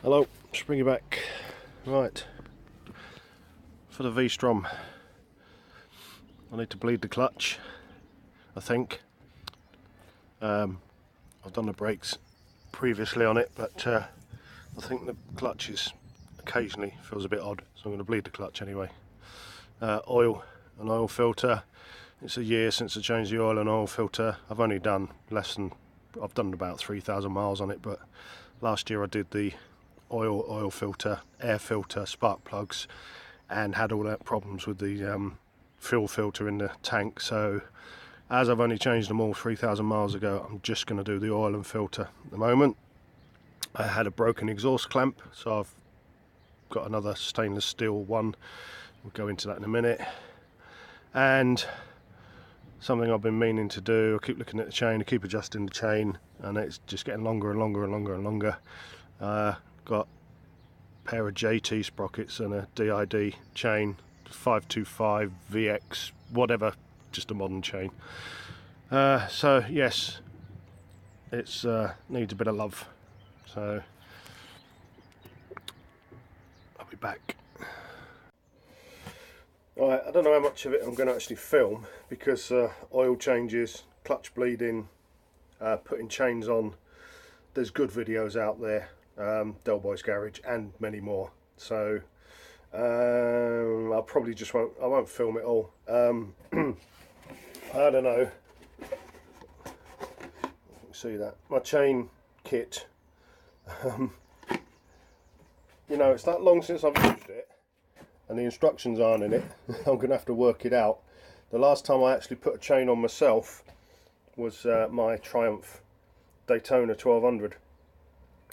Hello, just bring you back. Right, for the vstrom, I need to bleed the clutch, I think. I've done the brakes previously on it, but I think the clutch is occasionally feels a bit odd, so I'm going to bleed the clutch anyway. Oil, an oil filter. It's a year since I changed the oil and oil filter. I've only done I've done about 3,000 miles on it, but last year I did the oil filter, air filter, spark plugs, and had all that problems with the fuel filter in the tank. So as I've only changed them all 3,000 miles ago, I'm just going to do the oil and filter at the moment. I had a broken exhaust clamp, so I've got another stainless steel one. We'll go into that in a minute. And something I've been meaning to do, I keep looking at the chain, I keep adjusting the chain, and it's just getting longer and longer and longer and longer. Got a pair of JT sprockets and a DID chain, 525 VX, whatever, just a modern chain. So yes, it's needs a bit of love. So I'll be back. Right, I don't know how much of it I'm going to actually film because oil changes, clutch bleeding, putting chains on. There's good videos out there, Del Boy's Garage and many more. So I'll probably just I won't film it all. I don't know. See that my chain kit. You know, it's that long since I've used it, and the instructions aren't in it. I'm going to have to work it out. The last time I actually put a chain on myself was my Triumph Daytona 1200.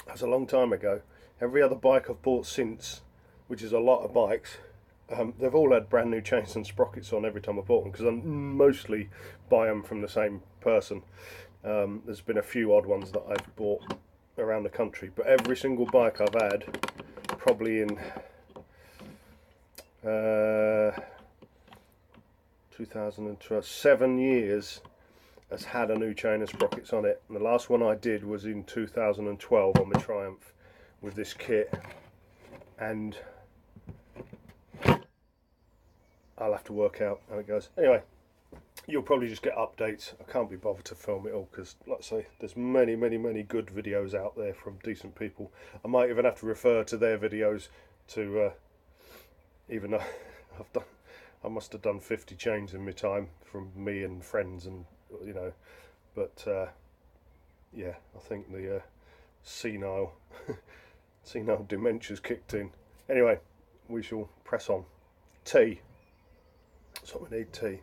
That was a long time ago. Every other bike I've bought since, which is a lot of bikes, they've all had brand new chains and sprockets on every time I bought them, because I mostly buy them from the same person. There's been a few odd ones that I've bought around the country, but every single bike I've had, probably in 2012, 7 years, has had a new chain and sprockets on it. And the last one I did was in 2012 on my Triumph with this kit, and I'll have to work out how it goes. Anyway, you'll probably just get updates. I can't be bothered to film it all because, like I say, there's many good videos out there from decent people. I might even have to refer to their videos to, even though I must have done 50 chains in my time from me and friends, and you know, but yeah, I think the senile dementia's kicked in. Anyway, we shall press on. Tea. That's what we need, tea.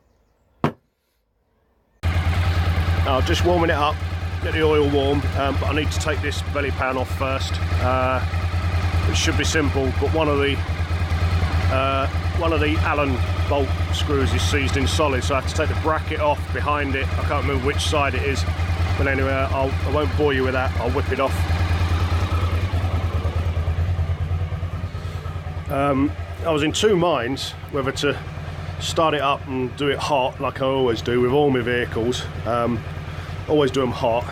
Now, just warming it up, get the oil warm, but I need to take this belly pan off first. It should be simple, but one of the Allen bolt screws is seized in solid, so I have to take the bracket off behind it. I can't remember which side it is, but anyway, I won't bore you with that. I'll whip it off. I was in two minds whether to start it up and do it hot like I always do with all my vehicles. Always do them hot,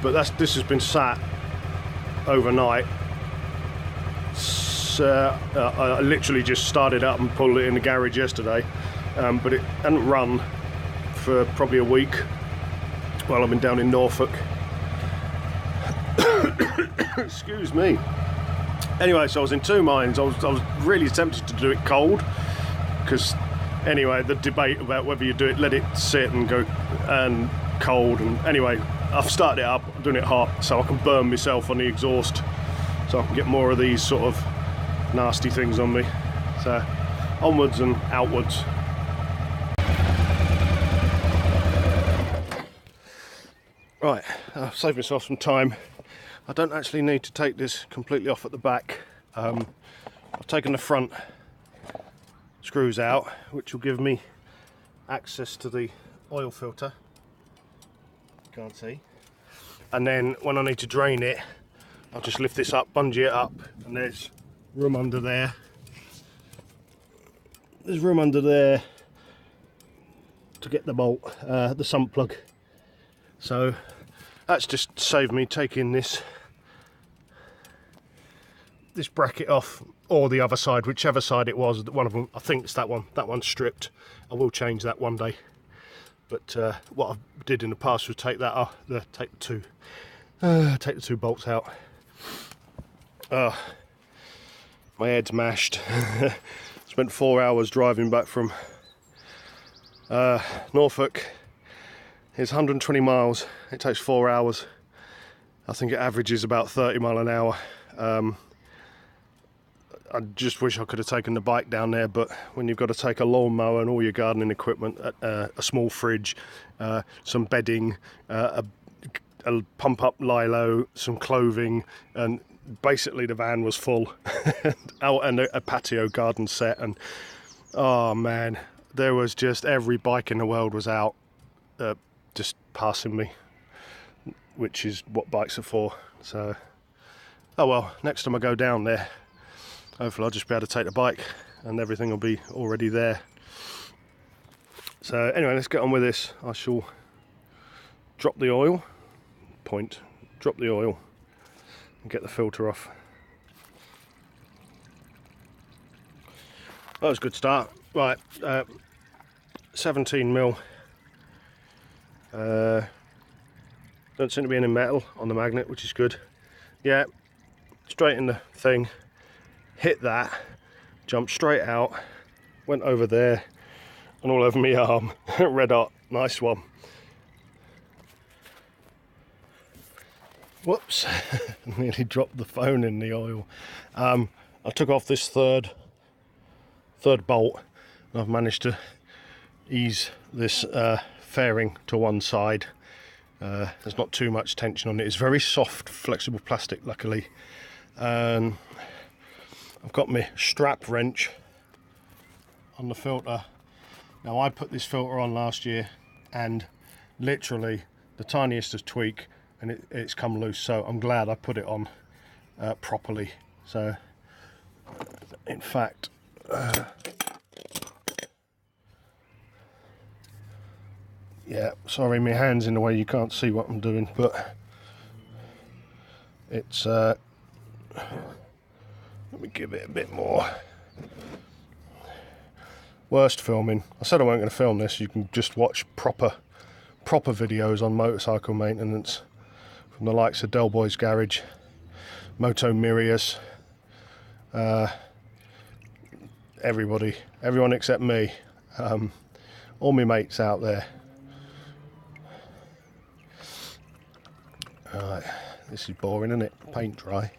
but this has been sat overnight. I literally just started up and pulled it in the garage yesterday, but it hadn't run for probably a week while I've been down in Norfolk. Excuse me. Anyway, so I was in two minds. I was really tempted to do it cold, because anyway, the debate about whether you do it, let it sit and go and cold, and anyway, I've started it up, I'm doing it hot so I can burn myself on the exhaust, so I can get more of these sort of nasty things on me. So onwards and outwards. Right, I've saved myself some time. I don't actually need to take this completely off at the back. I've taken the front screws out, which will give me access to the oil filter. Can't see. And then when I need to drain it, I'll just lift this up, bungee it up, and there's room under there. There's room under there to get the bolt, the sump plug. So That's just saved me taking this bracket off, or the other side, whichever side it was. One of them, I think it's that one. That one's stripped. I will change that one day. But what I did in the past was take that off, take the two bolts out. My head's mashed. Spent 4 hours driving back from Norfolk. It's 120 miles. It takes 4 hours. I think it averages about 30 mile an hour. I just wish I could have taken the bike down there, but when you've got to take a lawnmower and all your gardening equipment, a small fridge, some bedding, a pump-up lilo, some clothing, and basically the van was full, and a patio garden set, and oh man, there was just every bike in the world was out, just passing me, which is what bikes are for. So, oh well, next time I go down there, hopefully I'll just be able to take the bike and everything will be already there. So anyway, let's get on with this. I shall drop the oil, drop the oil and get the filter off. That was a good start. Right, 17 mil. Don't seem to be any metal on the magnet, which is good. Yeah, straight in the thing. Hit that, jumped straight out, went over there and all over my arm. Red hot, nice one. Whoops, nearly dropped the phone in the oil. I took off this third bolt and I've managed to ease this fairing to one side. There's not too much tension on it. It's very soft, flexible plastic, luckily. I've got my strap wrench on the filter. Now I put this filter on last year and literally the tiniest of tweak and it's come loose, so I'm glad I put it on properly. So in fact, yeah, sorry my hand's in the way, you can't see what I'm doing, but it's let me give it a bit more. Worst filming. I said I weren't going to film this. You can just watch proper videos on motorcycle maintenance from the likes of Del Boy's Garage, Moto Mirius, everyone except me, all my mates out there. Alright, this is boring, isn't it? Paint dry.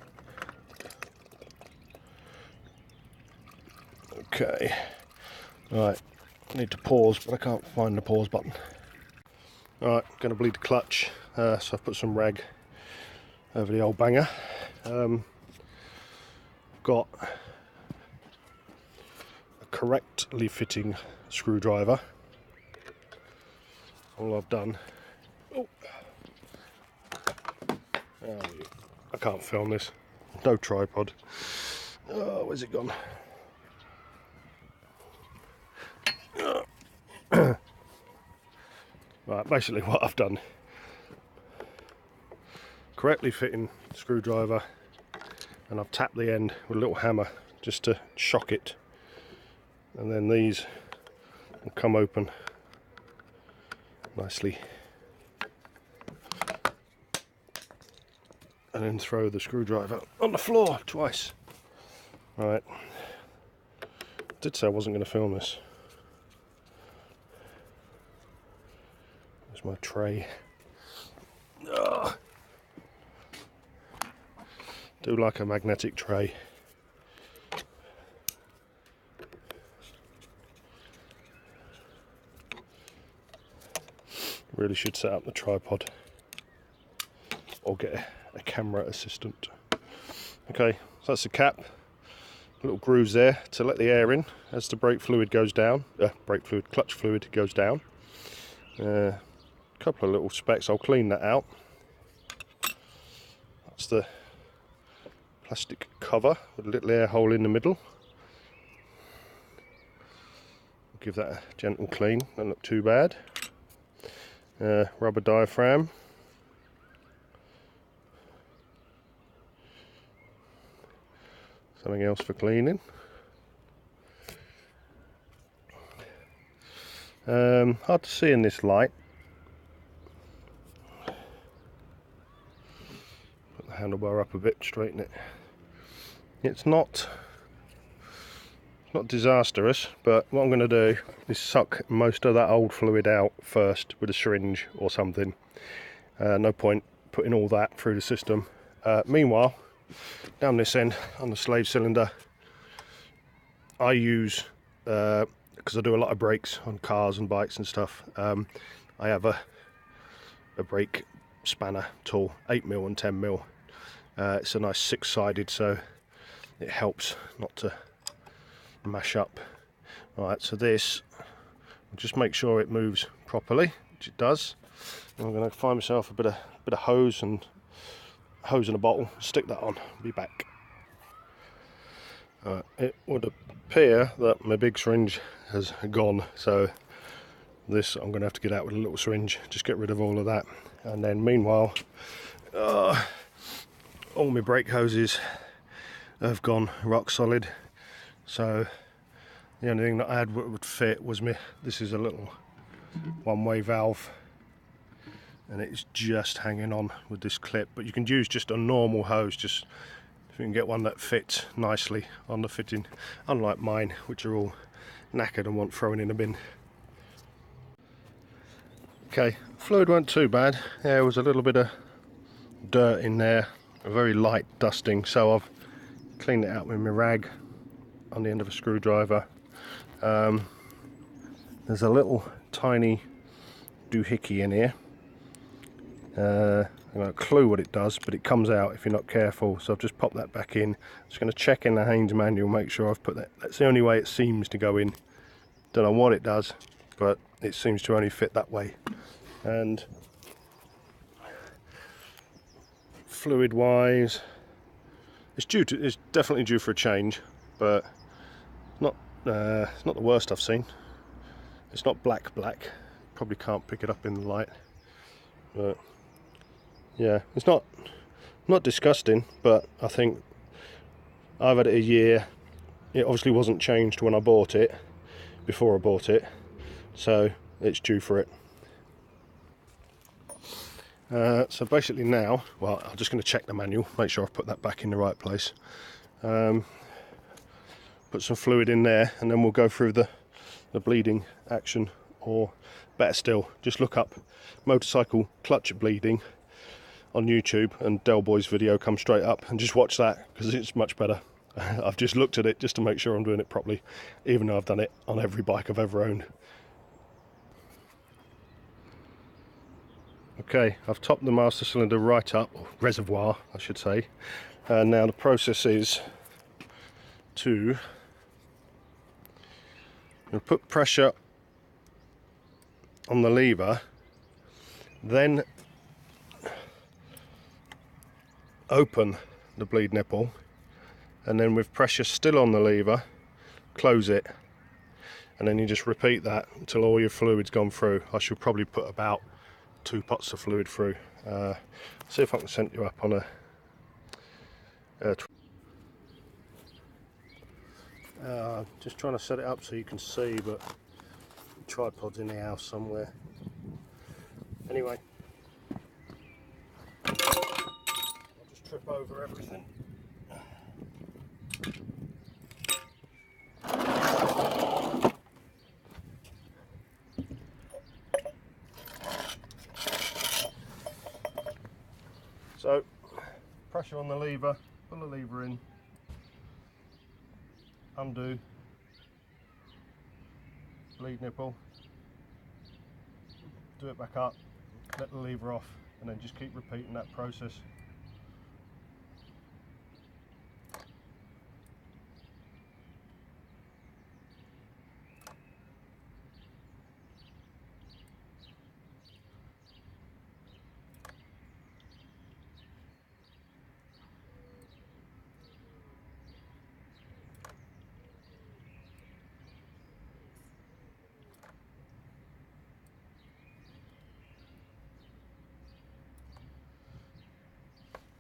Okay, right, I need to pause, but I can't find the pause button. Alright, going to bleed the clutch, so I've put some rag over the old banger. Got a correctly fitting screwdriver. All I've done, I can't film this, no tripod. Oh, where's it gone? Right, basically what I've done, correctly fitting screwdriver, and I've tapped the end with a little hammer just to shock it, and then these will come open nicely, and then throw the screwdriver on the floor twice. Right, I did say I wasn't going to film this. There's my tray. Oh. Do like a magnetic tray. Really should set up the tripod or get a camera assistant. Okay, so that's the cap. Little grooves there to let the air in as the clutch fluid goes down. Couple of little specks, I'll clean that out. That's the plastic cover with a little air hole in the middle. Give that a gentle clean, doesn't look too bad. Rubber diaphragm. Something else for cleaning. Hard to see in this light. Put the handlebar up a bit, straighten it. It's not disastrous, but what I'm going to do is suck most of that old fluid out first with a syringe or something. No point putting all that through the system. Meanwhile, down this end on the slave cylinder, I use, because I do a lot of brakes on cars and bikes and stuff, I have a brake spanner tool, 8mm and 10mm. It's a nice 6-sided, so it helps not to mash up. Alright, so this, just make sure it moves properly, which it does. I'm going to find myself a bit of hose and a bottle, stick that on, be back. It would appear that my big syringe has gone, so this I'm going to have to get out with a little syringe, just get rid of all of that. And then meanwhile, all my brake hoses have gone rock solid, so the only thing that I had that would fit was this is a little one-way valve, and it's just hanging on with this clip, but you can use just a normal hose, just if you can get one that fits nicely on the fitting, unlike mine, which are all knackered and want throwing in a bin. Okay, fluid weren't too bad. There was a little bit of dirt in there, a very light dusting, so I've cleaned it out with my rag on the end of a screwdriver. There's a little tiny doohickey in here. I don't have a clue what it does, but it comes out if you're not careful, so I've just popped that back in. Just going to check in the Haynes manual, make sure I've put that. That's the only way it seems to go in. Don't know what it does, but it seems to only fit that way. And fluid wise, it's definitely due for a change, but it's not the worst I've seen. It's not black, probably can't pick it up in the light, but yeah, it's not disgusting, but I think I've had it a year. It obviously wasn't changed when I bought it, before I bought it, so it's due for it. So basically now, well, I'm just going to check the manual, make sure I've put that back in the right place. Put some fluid in there, and then we'll go through the bleeding action, or better still, just look up motorcycle clutch bleeding on YouTube, and Del Boy's video comes straight up, and just watch that because it's much better. I've just looked at it just to make sure I'm doing it properly, even though I've done it on every bike I've ever owned. Okay, I've topped the master cylinder right up, or reservoir I should say, and now the process is to put pressure on the lever, then open the bleed nipple, and then with pressure still on the lever, close it, and then you just repeat that until all your fluid's gone through. I should probably put about 2 pots of fluid through. See if I can set you up on just trying to set it up so you can see, but the tripod's in the house somewhere. Anyway, I'll just trip over everything. So, pressure on the lever, pull the lever in, undo, bleed nipple, do it back up, let the lever off, and then just keep repeating that process.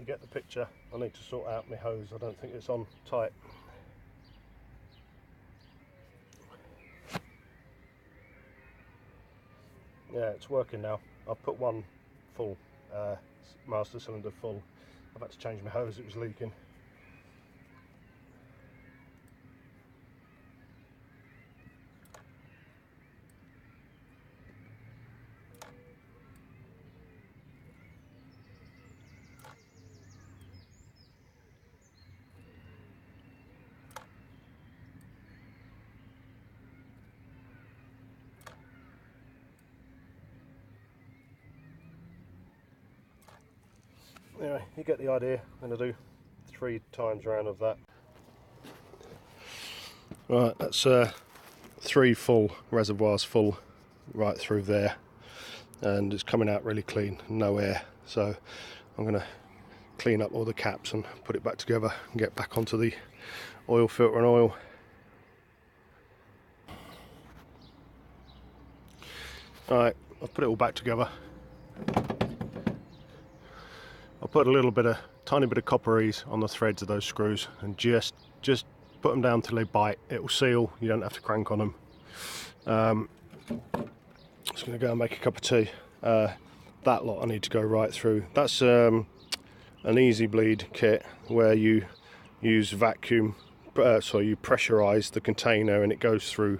you get the picture, I need to sort out my hose. I don't think it's on tight. Yeah, it's working now. I've put one full master cylinder full. I've had to change my hose, it was leaking. Anyway, you get the idea. I'm going to do 3 times round of that. Right, that's 3 full reservoirs full right through there, and it's coming out really clean, no air. So I'm going to clean up all the caps and put it back together and get back onto the oil filter and oil. Alright, I've put it all back together. I'll put a little bit of, tiny bit of copper ease on the threads of those screws and just put them down till they bite. It will seal, you don't have to crank on them. Just going to go and make a cup of tea. That lot I need to go right through. That's an easy bleed kit where you use vacuum, so you pressurize the container and it goes through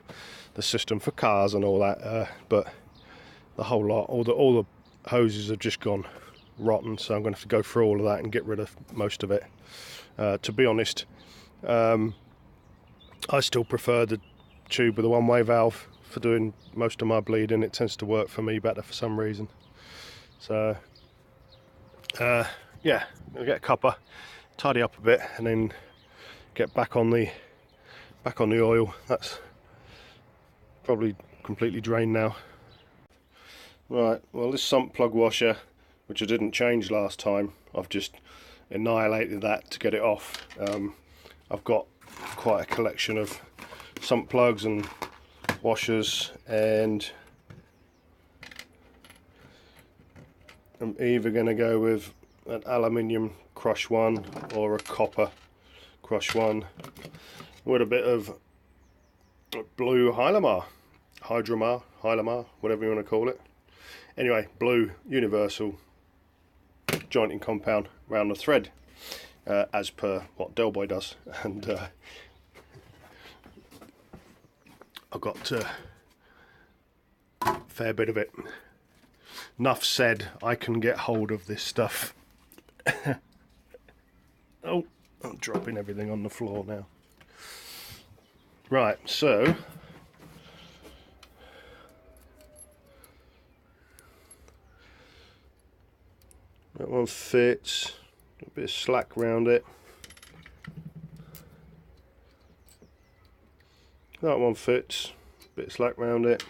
the system for cars and all that. But the whole lot, all the hoses have just gone rotten, so I'm going to have to go through all of that and get rid of most of it. To be honest, I still prefer the tube with a one-way valve for doing most of my bleeding. It tends to work for me better for some reason. So yeah, I'll get a cuppa, tidy up a bit, and then get back on the oil. That's probably completely drained now. Right, well, this sump plug washer, which I didn't change last time, I've just annihilated that to get it off. I've got quite a collection of sump plugs and washers, and I'm either going to go with an aluminium crush one or a copper crush one with a bit of blue Hylomar, whatever you want to call it. Anyway, blue universal jointing compound around the thread, as per what Del Boy does, and I've got a fair bit of it. Enough said, I can get hold of this stuff. Oh, I'm dropping everything on the floor now. Right, so that one fits, a bit of slack round it. That one fits, a bit of slack round it.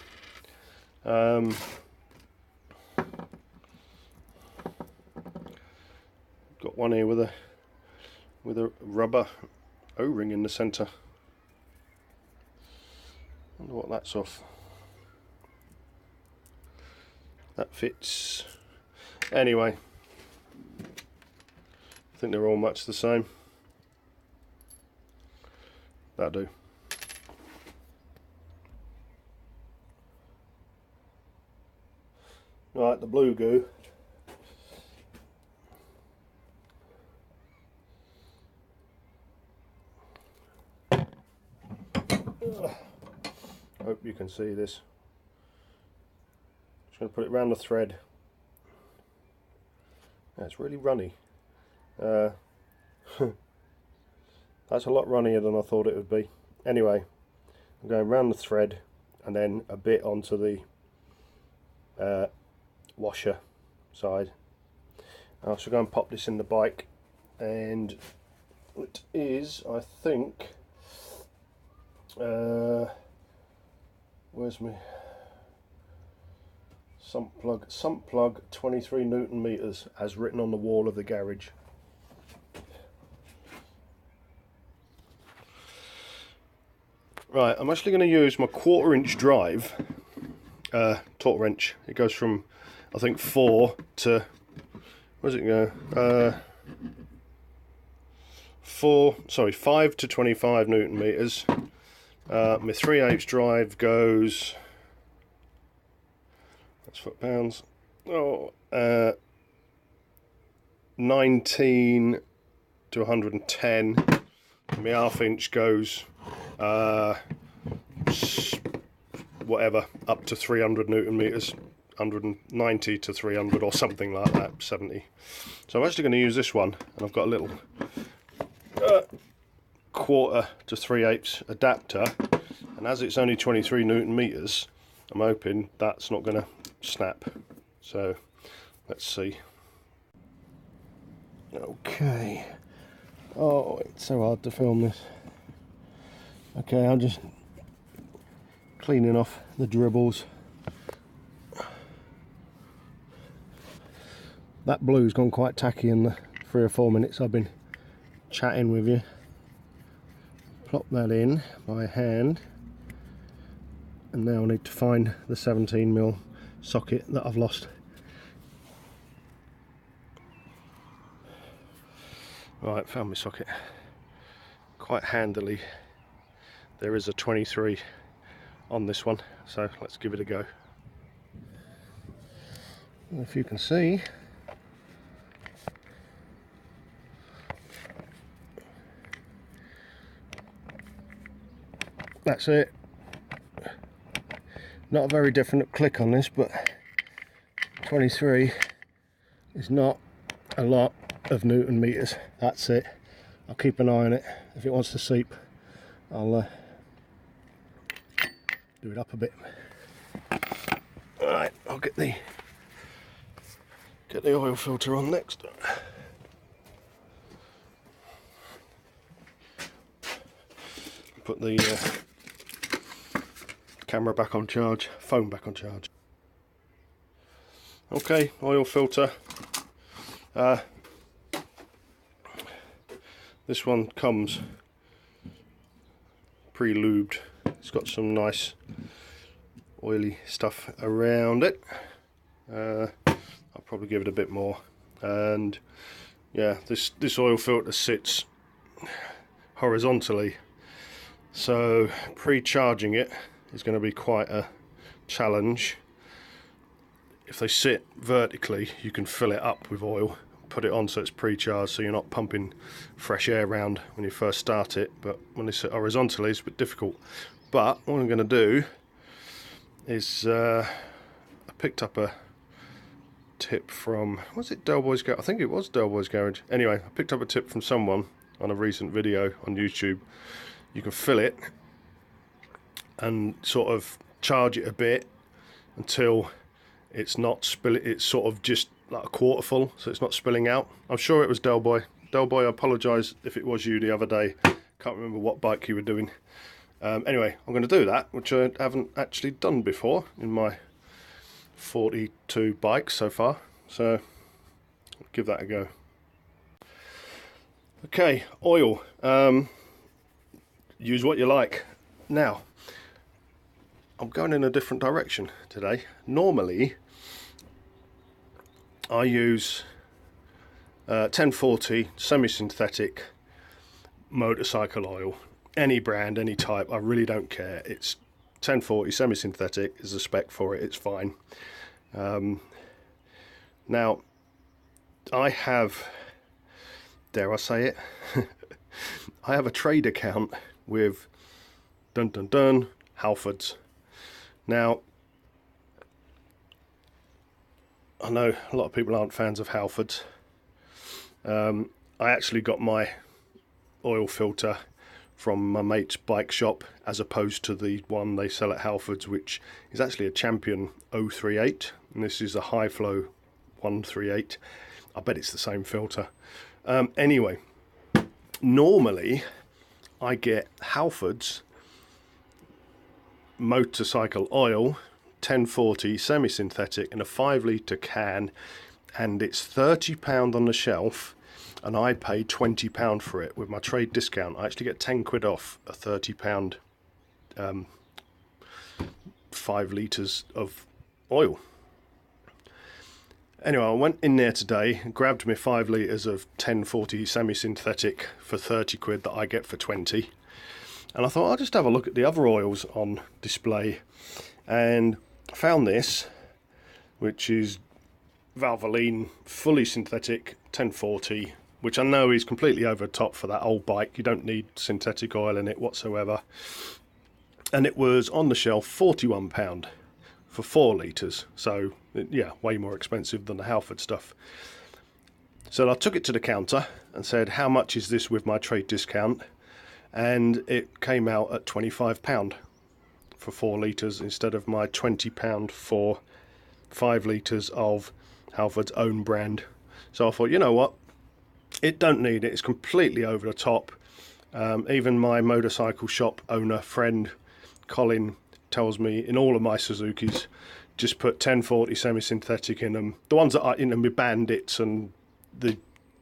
Got one here with a rubber O-ring in the centre. Wonder what that's off. That fits. Anyway, I think they're all much the same. That'll do. Right, the blue goo. Hope you can see this. Just going to put it around the thread. That's really runny. That's a lot runnier than I thought it would be. Anyway, I'm going around the thread and then a bit onto the washer side. I'll go and pop this in the bike, and it is, I think, where's my sump plug 23 Newton meters as written on the wall of the garage. Right, I'm actually going to use my 1/4 inch drive torque wrench. It goes from, I think, 4 to, where's it go? 5 to 25 Newton meters. My 3/8 drive goes, that's foot pounds, 19 to 110. My 1/2 inch goes whatever, up to 300 Newton meters, 190 to 300 or something like that, 70. So I'm actually going to use this one, and I've got a little 1/4 to 3/8 adapter, and as it's only 23 Newton meters, I'm hoping that's not going to snap. So let's see. Okay. Oh, it's so hard to film this. Okay, I'm just cleaning off the dribbles. That blue's gone quite tacky in the 3 or 4 minutes I've been chatting with you. Plop that in by hand, and now I need to find the 17mm socket that I've lost. Right, found my socket quite handily. There is a 23 on this one, so let's give it a go. And if you can see, that's it. Not a very definite click on this, but 23 is not a lot of Newton meters. That's it. I'll keep an eye on it. If it wants to seep, I'll do it up a bit. Alright, I'll get the oil filter on next. Put the camera back on charge, phone back on charge. Okay, oil filter. This one comes pre-lubed. It's got some nice oily stuff around it. I'll probably give it a bit more. And yeah, this oil filter sits horizontally, so pre-charging it is going to be quite a challenge. If they sit vertically, you can fill it up with oil, put it on so it's pre-charged, so you're not pumping fresh air around when you first start it. But when they sit horizontally, it's a bit difficult. But what I'm going to do is I picked up a tip from, was it Del Boy's Garage? I think it was Del Boy's Garage. Anyway, I picked up a tip from someone on a recent video on YouTube. You can fill it and sort of charge it a bit until it's not spilling. It's sort of just like a quarter full, so it's not spilling out. I'm sure it was Del Boy. Del Boy, I apologise if it was you the other day. Can't remember what bike you were doing. Anyway, I'm going to do that, which I haven't actually done before in my 42 bikes so far. So I'll give that a go. Okay, oil. Use what you like. Now, I'm going in a different direction today. Normally, I use 1040 semi-synthetic motorcycle oil. Any brand, any type, I really don't care. It's 1040 semi-synthetic is the spec for it, it's fine. Now, I have, dare I say it, I have a trade account with Halfords. Now, I know a lot of people aren't fans of Halfords. I actually got my oil filter from my mate's bike shop, as opposed to the one they sell at Halfords, which is actually a Champion 038, and this is a high flow 138. I bet it's the same filter. Anyway, normally I get Halfords motorcycle oil 1040 semi-synthetic in a 5-litre can, and it's £30 on the shelf, and I pay £20 for it. With my trade discount, I actually get 10 quid off a £30 5 litres of oil. Anyway, I went in there today and grabbed me 5 litres of 1040 semi-synthetic for 30 quid that I get for 20. And I thought I'll just have a look at the other oils on display. And I found this, which is Valvoline fully synthetic 1040, which I know is completely over the top for that old bike. You don't need synthetic oil in it whatsoever. And it was on the shelf £41 for 4 litres. So yeah, way more expensive than the Halford stuff. So I took it to the counter and said, how much is this with my trade discount? And it came out at £25 for 4 litres instead of my £20 for 5 litres of Halford's own brand. So I thought, you know what, it don't need it, it's completely over the top. Even my motorcycle shop owner friend Colin tells me in all of my Suzukis, just put 1040 semi-synthetic in them. The ones that are in them with Bandits and the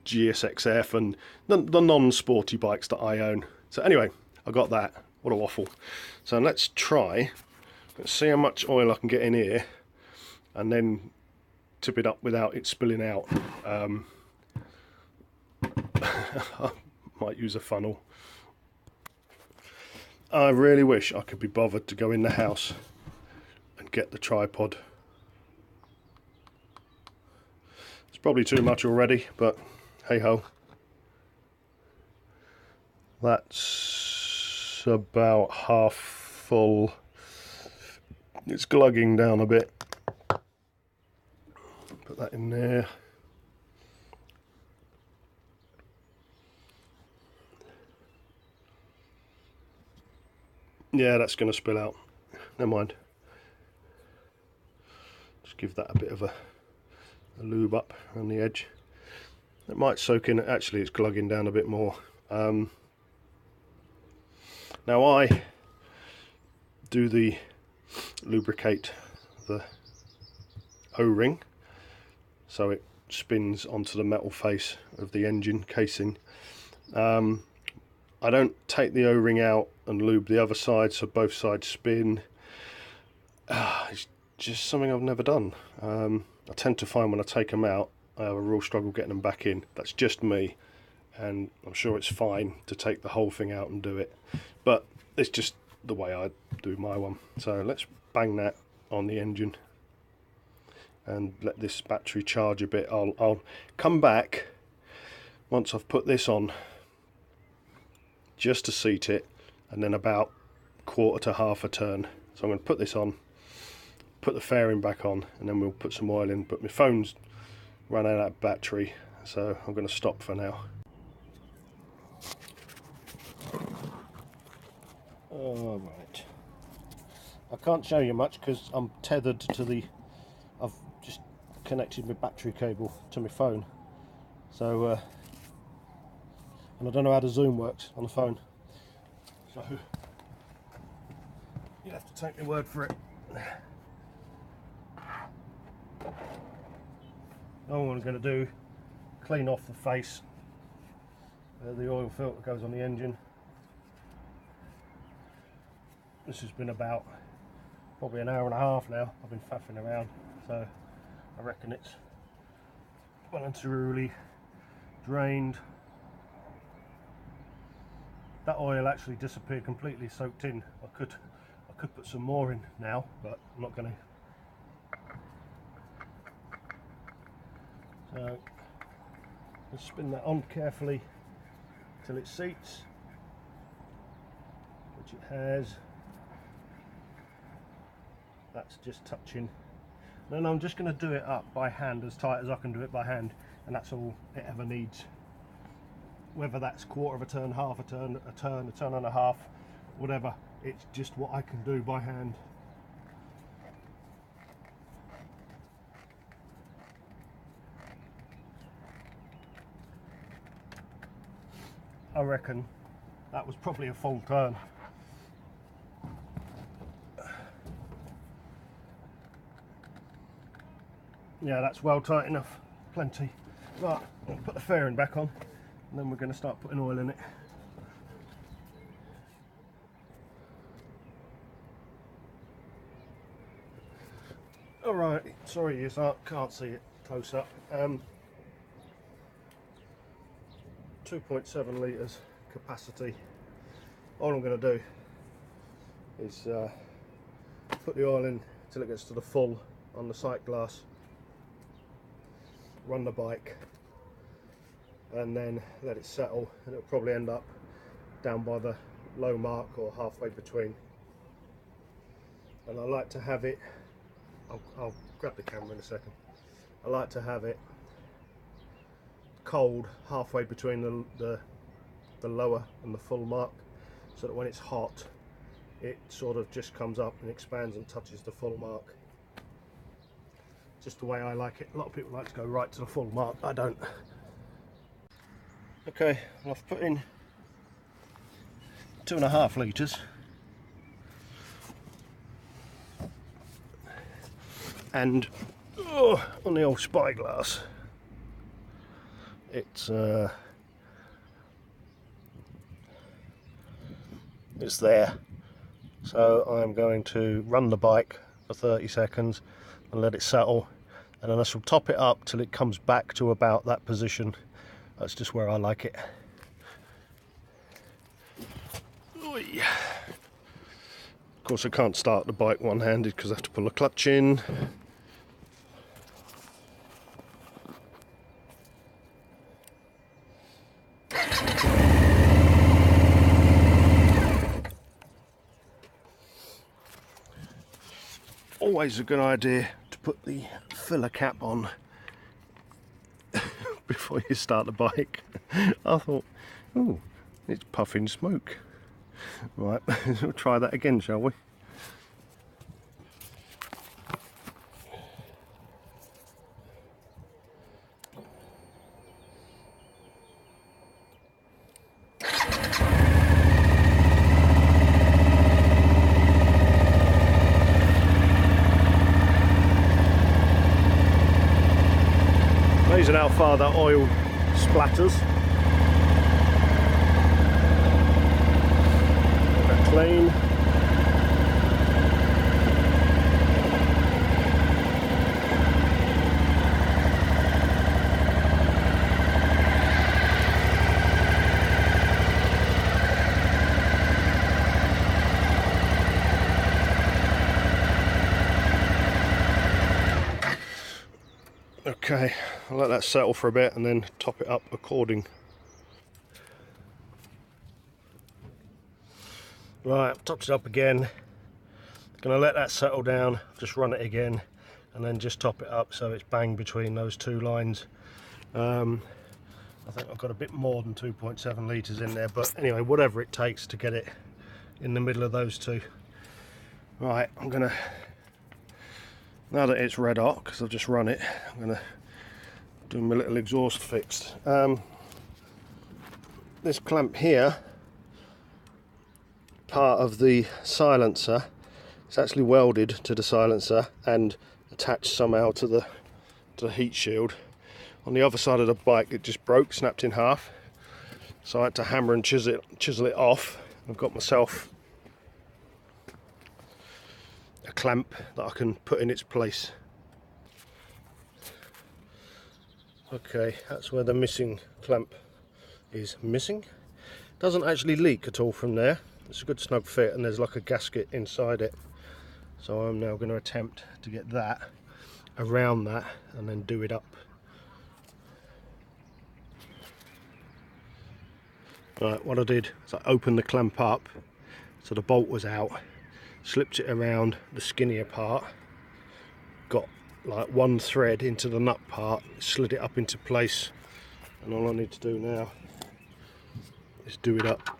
GSX-F and the non-sporty bikes that I own. So anyway, I got that. What a waffle. So let's see how much oil I can get in here and then tip it up without it spilling out. I might use a funnel. I really wish I could be bothered to go in the house and get the tripod. It's probably too much already, but hey ho. That's about half full. It's glugging down a bit. Put that in there. Yeah, that's going to spill out. Never mind. Just give that a bit of a lube up on the edge. It might soak in. Actually, it's glugging down a bit more. Now I do the lubricate the O-ring so it spins onto the metal face of the engine casing. I don't take the O-ring out and lube the other side so both sides spin. It's just something I've never done. I tend to find when I take them out I have a real struggle getting them back in. That's just me, and I'm sure it's fine to take the whole thing out and do it, but it's just the way I do my one. So let's bang that on the engine and let this battery charge a bit. I'll come back once I've put this on just to seat it, and then about quarter to half a turn. So I'm going to put this on, put the fairing back on, and then we'll put some oil in. But my phone's run out of battery, so I'm going to stop for now. All right. I can't show you much because I'm tethered to the... I've just connected my battery cable to my phone. So, and I don't know how the zoom works on the phone. So, you'll have to take my word for it. All I'm going to do, clean off the face. The oil filter goes on the engine. This has been about probably an hour and a half now. I've been faffing around, so I reckon it's well and truly drained. That oil actually disappeared completely, soaked in. I could put some more in now, but I'm not going to. So let's spin that on carefully till it seats, which it has. That's just touching. Then I'm just going to do it up by hand, as tight as I can do it by hand, and that's all it ever needs. Whether that's quarter of a turn, half a turn, a turn and a half, whatever, it's just what I can do by hand. I reckon that was probably a full turn. Yeah, that's well tight enough, plenty. Right, I'll put the fairing back on, and then we're going to start putting oil in it. Alright, sorry you can't see it. close up. 2.7 litres capacity. All I'm going to do is put the oil in till it gets to the full on the sight glass, run the bike, and then let it settle, and it'll probably end up down by the low mark or halfway between. And I like to have it, I'll grab the camera in a second, I like to have it cold halfway between the lower and the full mark, so that when it's hot it sort of just comes up and expands and touches the full mark. Just the way I like it. A lot of people like to go right to the full mark, I don't. Okay, well, I've put in 2.5 litres, and on the old spyglass it's there. So I'm going to run the bike for 30 seconds and let it settle, and then I shall top it up till it comes back to about that position. That's just where I like it. Of course I can't start the bike one-handed because I have to pull a clutch in. Always a good idea to put the filler cap on before you start the bike. I thought, oh, it's puffing smoke. Right, we'll try that again, shall we? Amazing how far that oil splatters. Clean. Okay, I'll let that settle for a bit and then top it up according. Right, I've topped it up again. Gonna let that settle down, just run it again, and then just top it up so it's bang between those two lines. I think I've got a bit more than 2.7 litres in there, but anyway, whatever it takes to get it in the middle of those two. Right, I'm gonna, now that it's red hot, because I've just run it, I'm gonna do my little exhaust fixed. This clamp here, part of the silencer, it's actually welded to the silencer and attached somehow to the heat shield. On the other side of the bike it just broke, snapped in half, so I had to hammer and chisel it off. I've got myself a clamp that I can put in its place. Okay, that's where the missing clamp is missing. Doesn't actually leak at all from there. It's a good snug fit, and there's like a gasket inside it. So I'm now going to attempt to get that around that and then do it up. Right, what I did is I opened the clamp up so the bolt was out, slipped it around the skinnier part, got like one thread into the nut part, slid it up into place, and all I need to do now is do it up.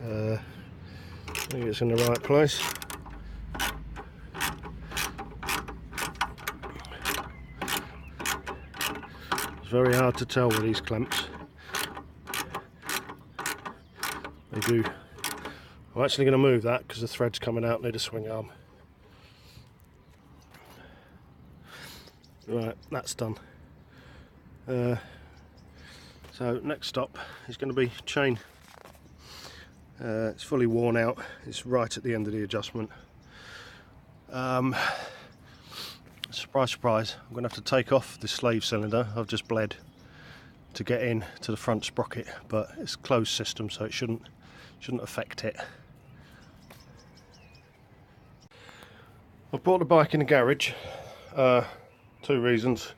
I think it's in the right place. It's very hard to tell with these clamps. They do. I'm actually going to move that because the thread's coming out near the swing arm. Right, that's done. So next stop is going to be chain. It's fully worn out, it's right at the end of the adjustment. Surprise, surprise, I'm going to have to take off this slave cylinder I've just bled to get in to the front sprocket, but it's a closed system so it shouldn't affect it. I've brought the bike in the garage, 2 reasons.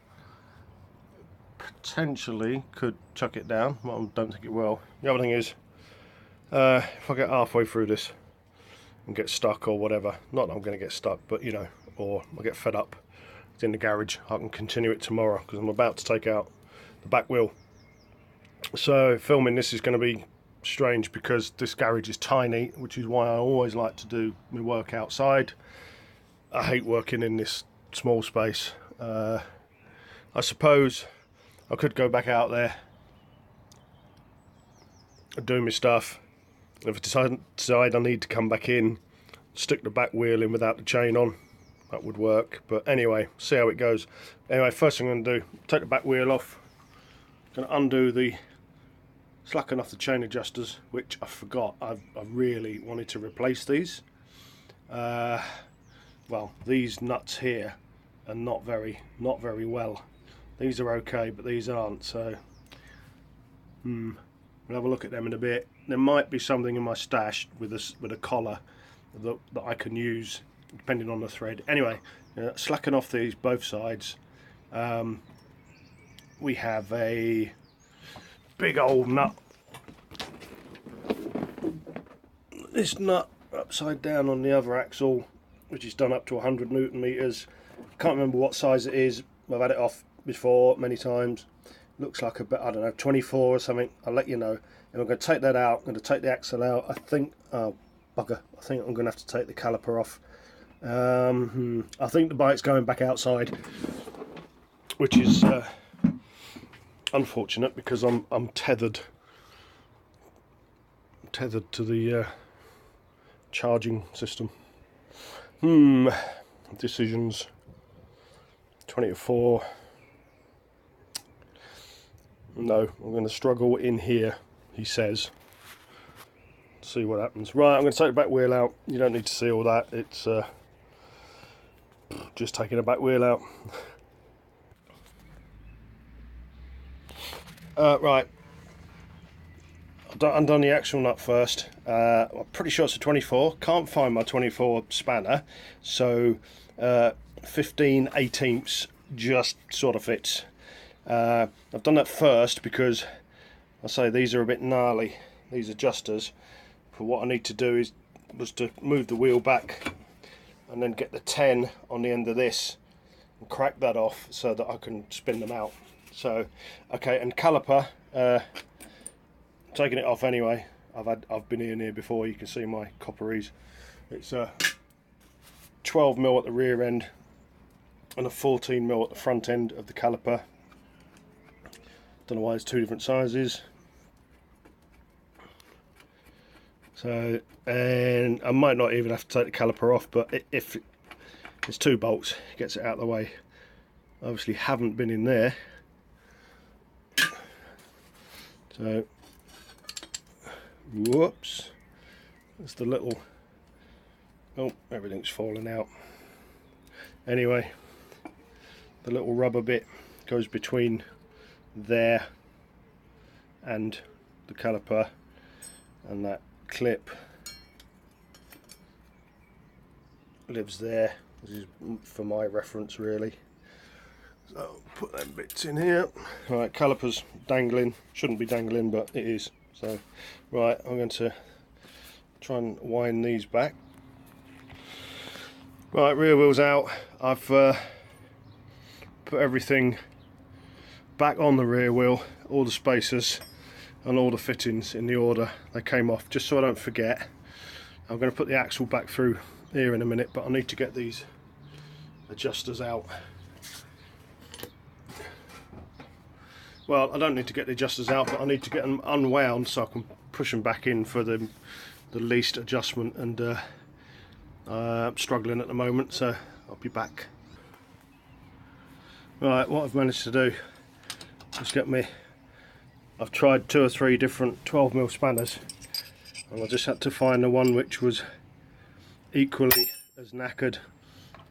Potentially could chuck it down, but I don't think it will. The other thing is, if I get halfway through this and get stuck or whatever, not that I'm going to get stuck, but you know, or I get fed up, it's in the garage, I can continue it tomorrow because I'm about to take out the back wheel. So filming this is going to be strange because this garage is tiny, which is why I always like to do my work outside. I hate working in this small space. I suppose I could go back out there and do my stuff. If I decide I need to come back in, stick the back wheel in without the chain on, that would work. But anyway, see how it goes. Anyway, first thing I'm going to do, take the back wheel off. Going to undo the slacken off the chain adjusters, which I forgot. I really wanted to replace these. Well, these nuts here are not very well. These are okay, but these aren't. So, we'll have a look at them in a bit. There might be something in my stash with a collar that I can use depending on the thread. Anyway, slacken off these both sides. We have a big old nut. This nut upside down on the other axle, which is done up to 100 Newton meters. Can't remember what size it is. I've had it off before many times. Looks like a bit, I don't know, 24 or something. I'll let you know. And I'm going to take that out. I'm going to take the axle out. I think, oh bugger, I think I'm going to have to take the caliper off. I think the bike's going back outside, which is unfortunate because I'm tethered to the charging system. Decisions. 20 to 4. No, I'm going to struggle in here, he says. See what happens. Right, I'm going to take the back wheel out. You don't need to see all that. It's just taking the back wheel out. Right. I've undone the axle nut first. I'm pretty sure it's a 24. Can't find my 24 spanner, so 15/18 just sort of fits. I've done that first because I say these are a bit gnarly, these adjusters. But what I need to do was to move the wheel back and then get the 10 on the end of this and crack that off so that I can spin them out. So okay, and caliper, taking it off anyway. I've been in here before. You can see my copperies. It's 12mm at the rear end and a 14mm at the front end of the caliper. Don't know why it's 2 different sizes. So, and I might not even have to take the caliper off, but if it's 2 bolts, it gets it out of the way. Obviously haven't been in there. So, whoops, that's the little, oh, everything's falling out. Anyway, the little rubber bit goes between there and the caliper, and that clip lives there. This is for my reference really. So put them bits in here. Right, caliper's dangling. Shouldn't be dangling, but it is. So right, I'm going to try and wind these back. Right, rear wheel's out. I've put everything back on the rear wheel, all the spacers and all the fittings in the order they came off, just so I don't forget. I'm going to put the axle back through here in a minute, but I need to get these adjusters out. Well, I don't need to get the adjusters out, but I need to get them unwound so I can push them back in for the least adjustment, and I'm struggling at the moment, so I'll be back. Right, what I've managed to do is get me, I've tried 2 or 3 different 12mm spanners, and I just had to find the one which was equally as knackered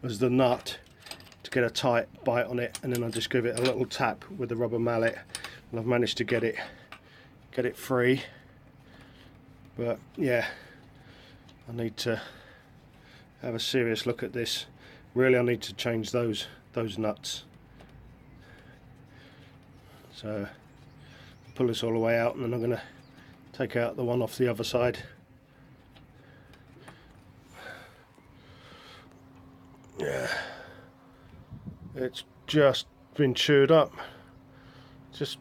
as the nut to get a tight bite on it, and then I just give it a little tap with the rubber mallet, and I've managed to get it free. But yeah, I need to have a serious look at this. Really, I need to change those nuts. So pull this all the way out, and then I'm going to take out the one off the other side. Yeah, it's just been chewed up. Just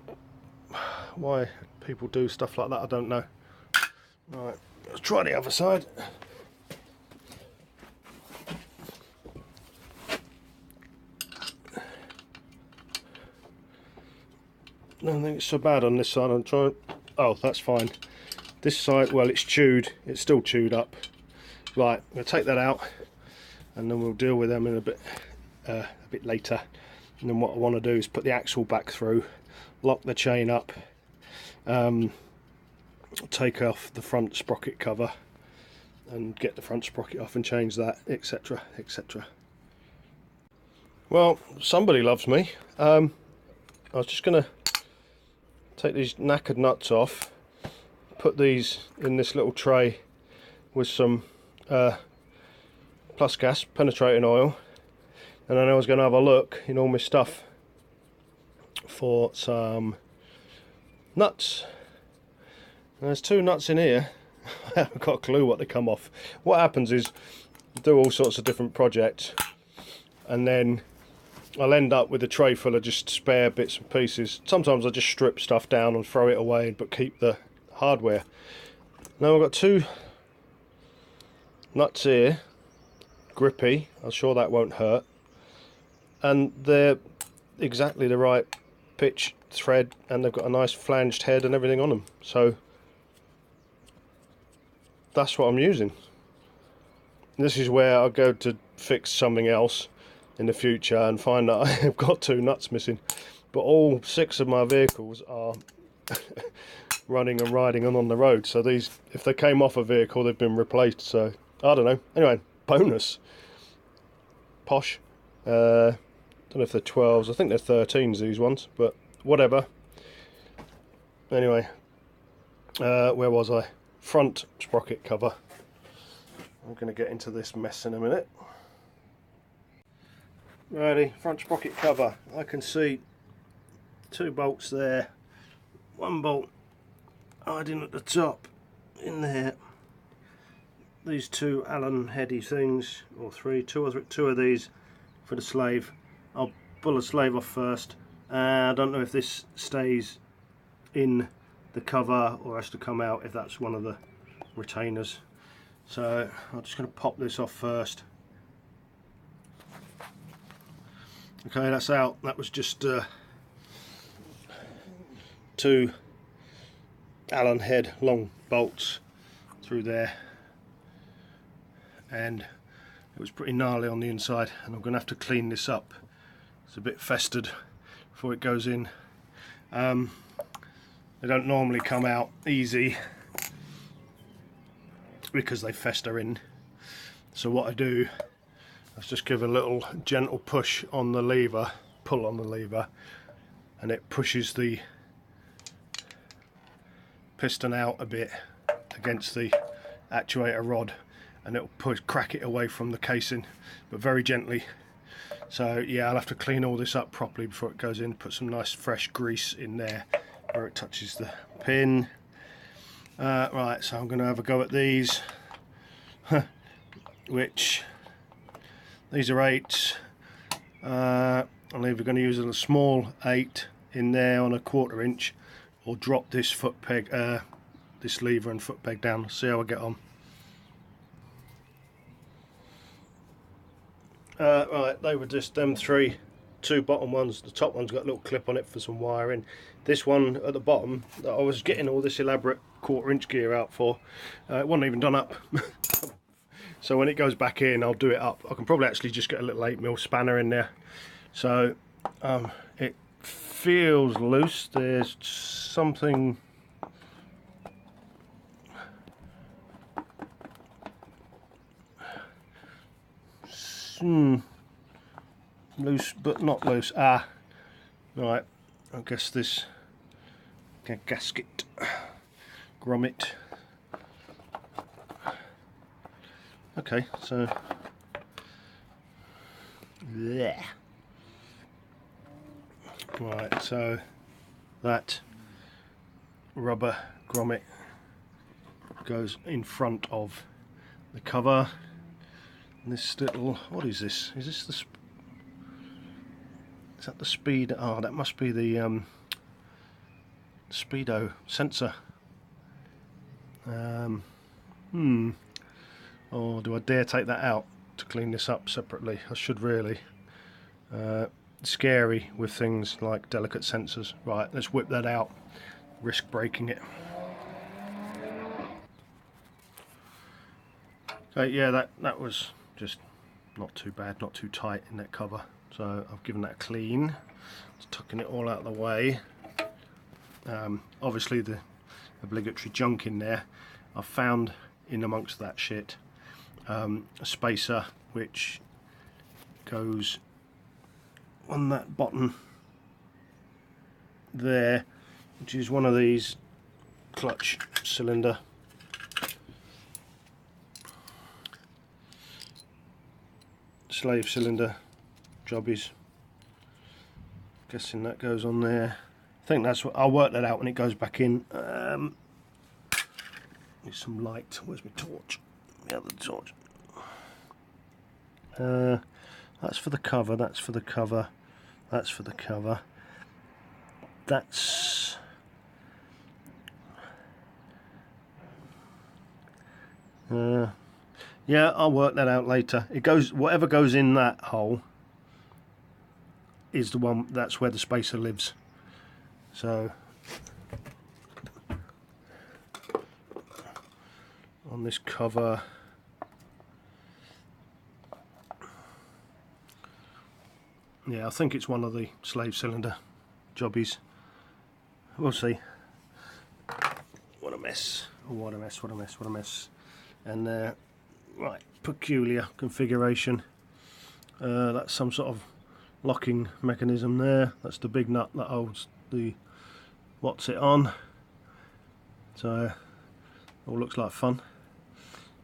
why people do stuff like that, I don't know. Right, let's try the other side. I don't think it's so bad on this side. I'm trying. Oh, that's fine. This side, well, it's chewed. It's still chewed up. Right, I'm going to take that out, and then we'll deal with them in a bit later. And then what I want to do is put the axle back through, lock the chain up, take off the front sprocket cover, and get the front sprocket off and change that, etc., etc. Well, somebody loves me. I was just going to take these knackered nuts off, put these in this little tray with some plus gas penetrating oil, and then I was going to have a look in all my stuff for some nuts. And there's 2 nuts in here. I haven't got a clue what they come off. What happens is I do all sorts of different projects, and then I'll end up with a tray full of just spare bits and pieces. Sometimes I just strip stuff down and throw it away, but keep the hardware. Now I've got 2 nuts here, grippy. I'm sure that won't hurt, and they're exactly the right pitch thread, and they've got a nice flanged head and everything on them. So that's what I'm using. This is where I'll go to fix something else in the future and find that I've got 2 nuts missing, but all 6 of my vehicles are running and riding and on the road, so these, if they came off a vehicle, they've been replaced. So I don't know. Anyway, bonus. Posh. Don't know if they're 12s, I think they're 13s, these ones, but whatever. Anyway, where was I? Front sprocket cover. I'm going to get into this mess in a minute. Righty, front sprocket cover. I can see 2 bolts there, 1 bolt hiding at the top in there. These 2 Allen heady things, or 2 of these for the slave. I'll pull the slave off first. I don't know if this stays in the cover or has to come out if that's one of the retainers. So I'm just going to pop this off first. Okay, that's out. That was just 2 Allen head long bolts through there, and it was pretty gnarly on the inside, and I'm going to have to clean this up. It's a bit festered before it goes in. They don't normally come out easy because they fester in. So what I do, let's just give a little gentle push on the lever, pull on the lever, and it pushes the piston out a bit against the actuator rod, and it'll crack it away from the casing, but very gently. So yeah, I'll have to clean all this up properly before it goes in, put some nice fresh grease in there where it touches the pin. Right, so I'm going to have a go at these, which these are 8s. I'm either going to use a small 8 in there on a 1/4 inch, or drop this foot peg, this lever and foot peg down. See how I get on. Right, they were just them 3, 2 bottom ones. The top one's got a little clip on it for some wiring. This one at the bottom that I was getting all this elaborate 1/4 inch gear out for, it wasn't even done up. So when it goes back in, I'll do it up. I can probably actually just get a little 8mm spanner in there. So it feels loose. There's something loose but not loose. Ah, right, I guess this gasket, grommet. Okay, so yeah. Right, so that rubber grommet goes in front of the cover. And this little, what is this? Is this the? Is that the speed? Oh, that must be the speedo sensor. Oh, do I dare take that out to clean this up separately? I should really. Scary with things like delicate sensors. Right, let's whip that out. Risk breaking it. So yeah, that was just not too bad, not too tight in that cover. So I've given that a clean. Just tucking it all out of the way. Obviously the obligatory junk in there. I've found in amongst that shit a spacer which goes on that bottom there, which is one of these clutch cylinder slave cylinder jobbies. Guessing that goes on there. I think that's what I'll work that out when it goes back in. Need some light. Where's my torch? The other torch. That's for the cover. That's for the cover. That's for the cover. That's yeah, I'll work that out later. It goes, whatever goes in that hole is the one, that's where the spacer lives. So on this cover, yeah, I think it's one of the slave cylinder jobbies. We'll see. What a mess. What a mess, what a mess, what a mess. And right, peculiar configuration. That's some sort of locking mechanism there. That's the big nut that holds the what's it on. So all looks like fun.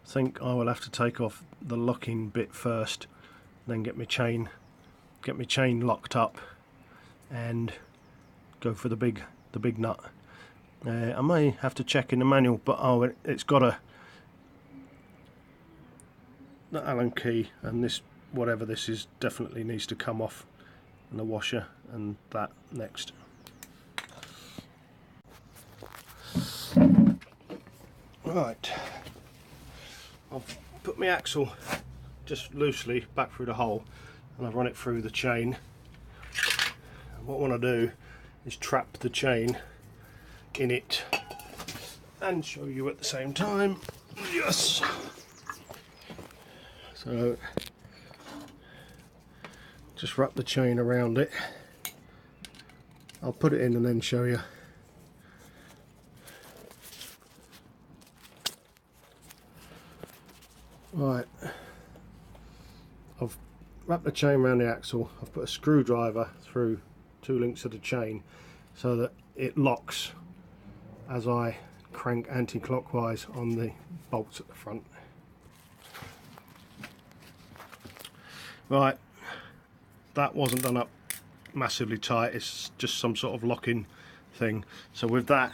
I think I will have to take off the locking bit first, then get my chain locked up and go for the big nut. I may have to check in the manual, but it's got the Allen key, and this, whatever this is, definitely needs to come off, and the washer and that next. Right, I've put my axle just loosely back through the hole and I've run it through the chain. And what I want to do is trap the chain in it and show you at the same time. Yes! So just wrap the chain around it. I'll put it in and then show you. Right, I've wrapped the chain around the axle. I've put a screwdriver through 2 links of the chain so that it locks as I crank anti-clockwise on the bolts at the front. Right, that wasn't done up massively tight, it's just some sort of locking thing. So with that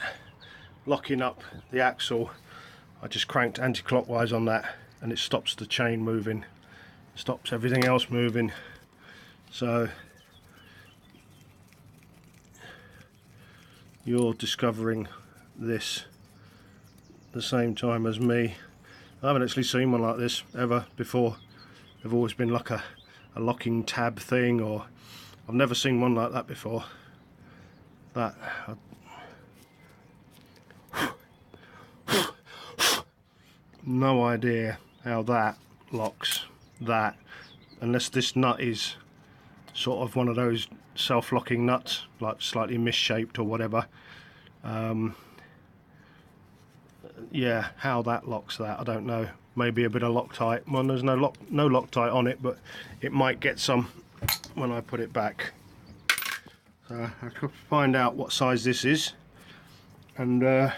locking up the axle, I just cranked anti-clockwise on that and it stops the chain moving, stops everything else moving. So you're discovering this the same time as me. I haven't actually seen one like this ever before. They've always been like a locking tab thing, or I've never seen one like that before. That no idea how that locks that, unless this nut is sort of one of those self-locking nuts, like slightly misshaped or whatever. Yeah, how that locks that, I don't know. Maybe a bit of Loctite. Well, there's no Loctite on it, but it might get some when I put it back. So I could find out what size this is and get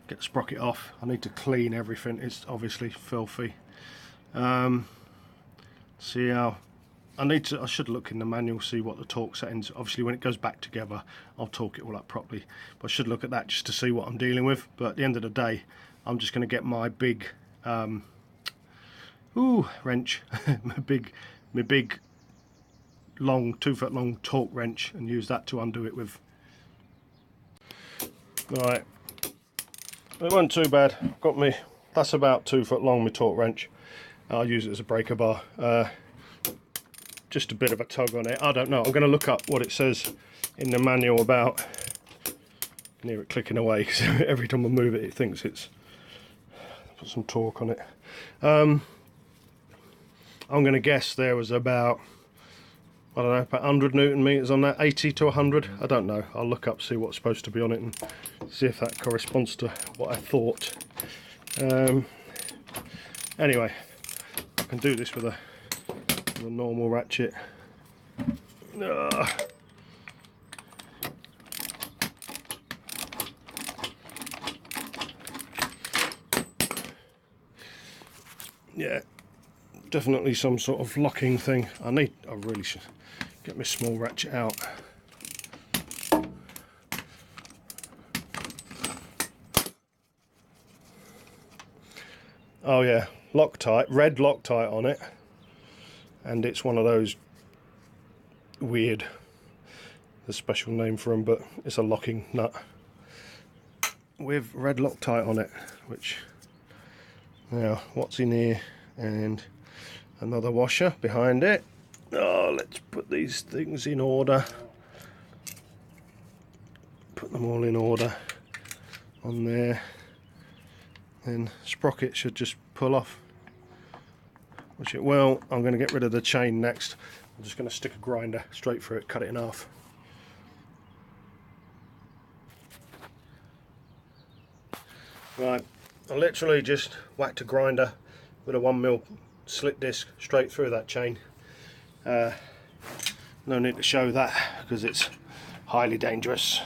the sprocket off. I need to clean everything, it's obviously filthy. See how I should look in the manual, see what the torque settings. Obviously when it goes back together I'll torque it all up properly, but I should look at that just to see what I'm dealing with. But at the end of the day I'm just going to get my big wrench my big long 2 foot long torque wrench and use that to undo it with. Right, it wasn't too bad. Got me, that's about 2 foot long, my torque wrench. I'll use it as a breaker bar. Just a bit of a tug on it. I don't know, I'm going to look up what it says in the manual about. I can hear it clicking away because every time I move it, it thinks it's put some torque on it. I'm going to guess there was about, I don't know, about 100 Newton meters on that, 80 to 100, I don't know. I'll look up, see what's supposed to be on it and see if that corresponds to what I thought. Anyway, I can do this with a normal ratchet. Yeah, definitely some sort of locking thing. I really should get my small ratchet out. Oh yeah, Loctite, red Loctite on it, and it's one of those weird, there's a special name for them, but it's a locking nut with red Loctite on it, which, now what's in here, and another washer behind it. Oh, let's put these things in order, put them all in order on there. Then sprocket should just pull off, which it will. I'm going to get rid of the chain next. I'm just going to stick a grinder straight through it, cut it in half. Right, I literally just whacked a grinder with a 1mm slit disc straight through that chain. No need to show that because it's highly dangerous.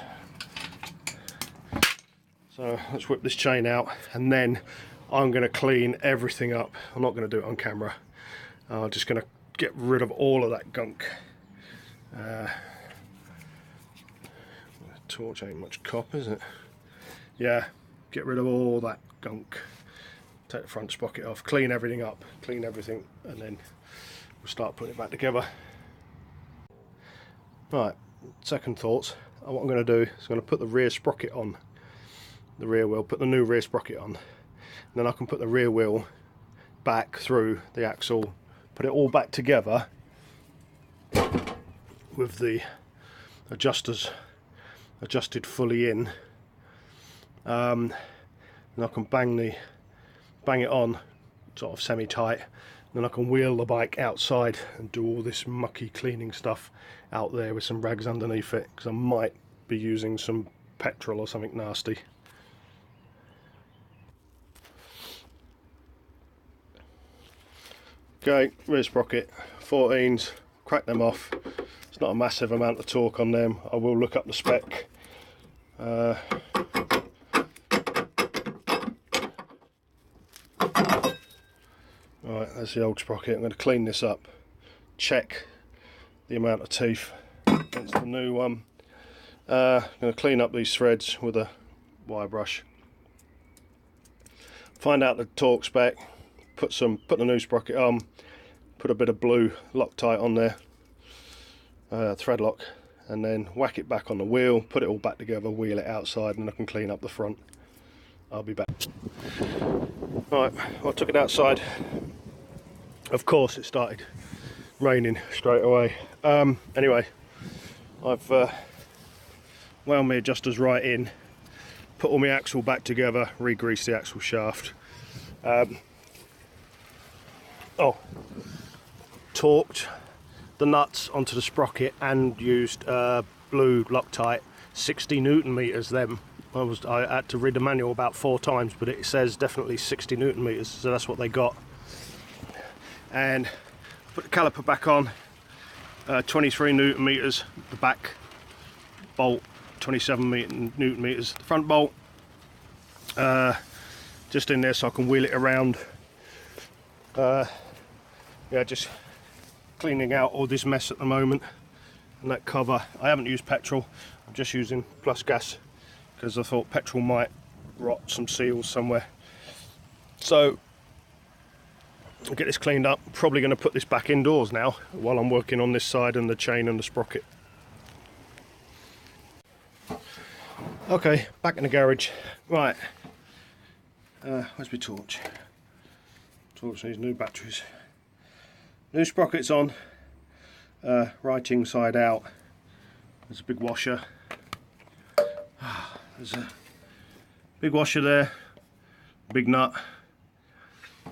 So let's whip this chain out and then I'm going to clean everything up. I'm not going to do it on camera. I'm just going to get rid of all of that gunk. Torch ain't much cop, is it? Yeah, get rid of all that gunk. Take the front sprocket off, clean everything up, clean everything, and then we'll start putting it back together. Right, second thoughts. What I'm going to do is I'm going to put the rear sprocket on the rear wheel, put the new rear sprocket on, and then I can put the rear wheel back through the axle, put it all back together with the adjusters adjusted fully in, and I can bang it on sort of semi-tight, then I can wheel the bike outside and do all this mucky cleaning stuff out there with some rags underneath it, because I might be using some petrol or something nasty. Okay, rear sprocket, 14s, crack them off. It's not a massive amount of torque on them. I will look up the spec. Right, that's the old sprocket. I'm going to clean this up, check the amount of teeth against the new one. I'm going to clean up these threads with a wire brush. Find out the torque spec. Put the new sprocket on, put a bit of blue Loctite on there, thread lock, and then whack it back on the wheel, put it all back together, wheel it outside, and I can clean up the front. I'll be back. Right, I took it outside. Of course it started raining straight away. Anyway, I've wound my adjusters right in, put all my axle back together, re-greased the axle shaft. Torqued the nuts onto the sprocket and used blue Loctite, 60 Newton meters. Them I had to read the manual about 4 times, but it says definitely 60 Newton meters, so that's what they got. And Put the caliper back on. 23 newton meters. The back bolt 27 newton meters. The front bolt just in there so I can wheel it around. Yeah, just cleaning out all this mess at the moment. And that cover, I haven't used petrol, I'm just using plus gas because I thought petrol might rot some seals somewhere. So I'll get this cleaned up. Probably going to put this back indoors now while I'm working on this side and the chain and the sprocket. Okay, back in the garage. Right, where's my torch? Torch needs new batteries. New sprockets on, right inside out. There's a big washer. There's a big washer there, big nut.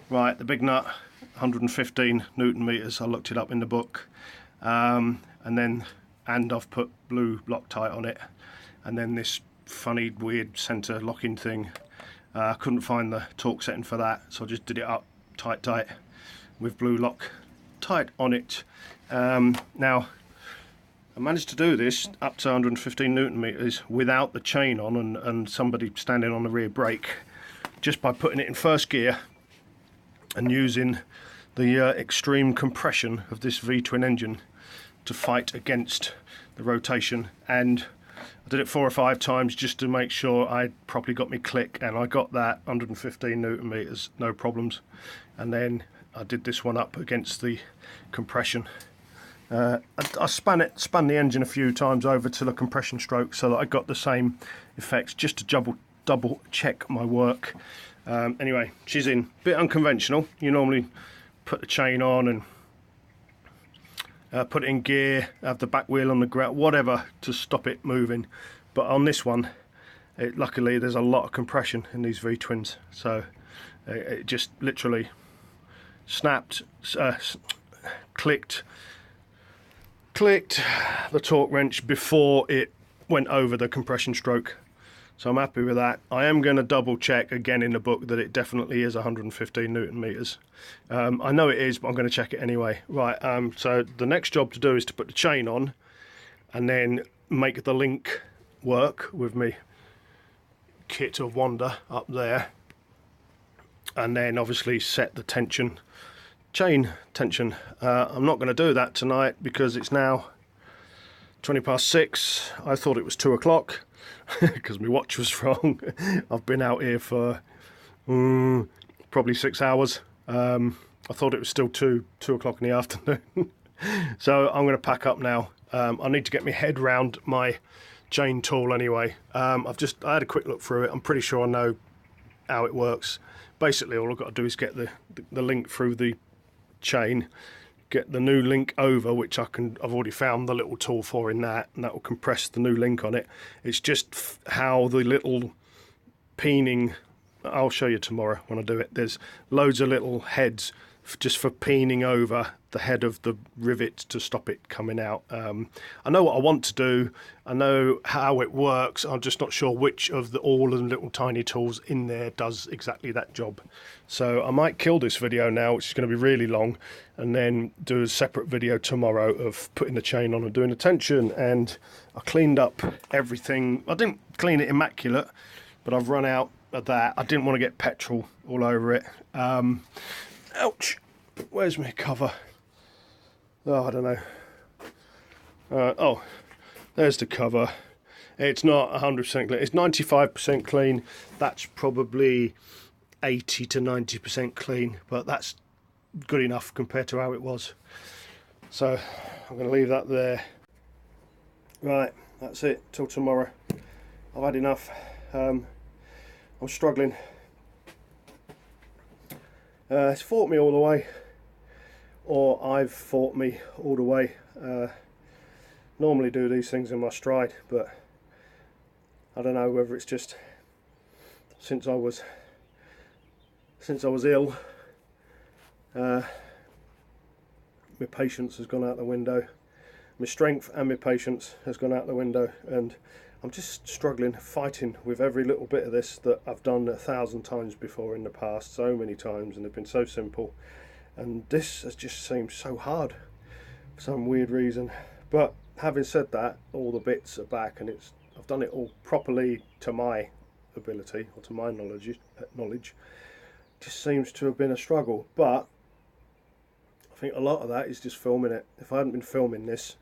Right, the big nut, 115 newton meters. I looked it up in the book, and I've put blue Loctite on it, and then this funny weird center locking thing. I couldn't find the torque setting for that, so I just did it up tight with blue Loctite on it. Now I managed to do this up to 115 newton meters without the chain on and somebody standing on the rear brake, just by putting it in first gear and using the extreme compression of this V-twin engine to fight against the rotation. And I did it 4 or 5 times just to make sure I properly got me click, and I got that 115 newton meters, no problems. And then I did this one up against the compression. I spun the engine a few times over to the compression stroke so that I got the same effects, just to double check my work. Anyway, she's in. Bit unconventional. You normally put the chain on and put it in gear, have the back wheel on the ground, whatever, to stop it moving. But on this one, luckily there's a lot of compression in these V-twins, so it just literally snapped, clicked the torque wrench before it went over the compression stroke. So I'm happy with that. I am going to double check again in the book that it definitely is 115 newton meters. I know it is, but I'm going to check it anyway. Right, so the next job to do is to put the chain on and then make the link work with me kit of Wanda up there, and then obviously set the tension, chain tension. I'm not going to do that tonight because it's now 20 past 6. I thought it was 2 o'clock because my watch was wrong. I've been out here for probably 6 hours. I thought it was still 2 o'clock in the afternoon. So I'm going to pack up now. I need to get my head round my chain tool anyway. I had a quick look through it. I'm pretty sure I know how it works. Basically all I've got to do is get the link through the chain, get the new link over, which I've already found the little tool for in that, and that will compress the new link on it. It's just how the little peening, I'll show you tomorrow when I do it. There's loads of little heads just for peening over the head of the rivet to stop it coming out. I know what I want to do, I know how it works, I'm just not sure which of all of the little tiny tools in there does exactly that job. So I might kill this video now, which is going to be really long, and then do a separate video tomorrow of putting the chain on and doing the tension. And I cleaned up everything. I didn't clean it immaculate, but I've run out of that. I didn't want to get petrol all over it. Ouch, where's my cover? Oh, I don't know. Oh, there's the cover. It's not 100% clean. It's 95% clean. That's probably 80 to 90% clean, but that's good enough compared to how it was. So I'm going to leave that there. Right, that's it till tomorrow. I've had enough. I'm struggling. It's fought me all the way, or I've fought me all the way. Normally do these things in my stride, but I don't know whether it's just since I was ill, my patience has gone out the window. My strength and my patience has gone out the window, and I'm just struggling, fighting with every little bit of this that I've done 1,000 times before in the past, so many times, and they've been so simple. and this has just seemed so hard for some weird reason. But having said that, all the bits are back, and I've done it all properly to my ability, or to my knowledge. Just seems to have been a struggle, but I think a lot of that is just filming it. If I hadn't been filming this,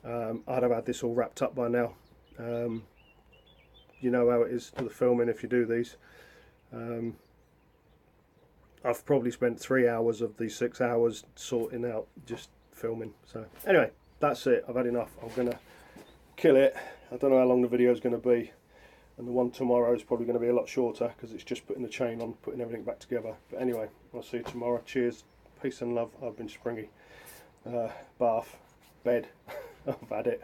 I'd have had this all wrapped up by now. You know how it is to the filming if you do these. I've probably spent 3 hours of these 6 hours sorting out just filming. So anyway, that's it. I've had enough. I'm gonna kill it. I don't know how long the video is going to be, and the one tomorrow is probably going to be a lot shorter because it's just putting the chain on, putting everything back together. But anyway, I'll see you tomorrow. Cheers, peace and love. I've been Springy. Bath, bed. I've had it.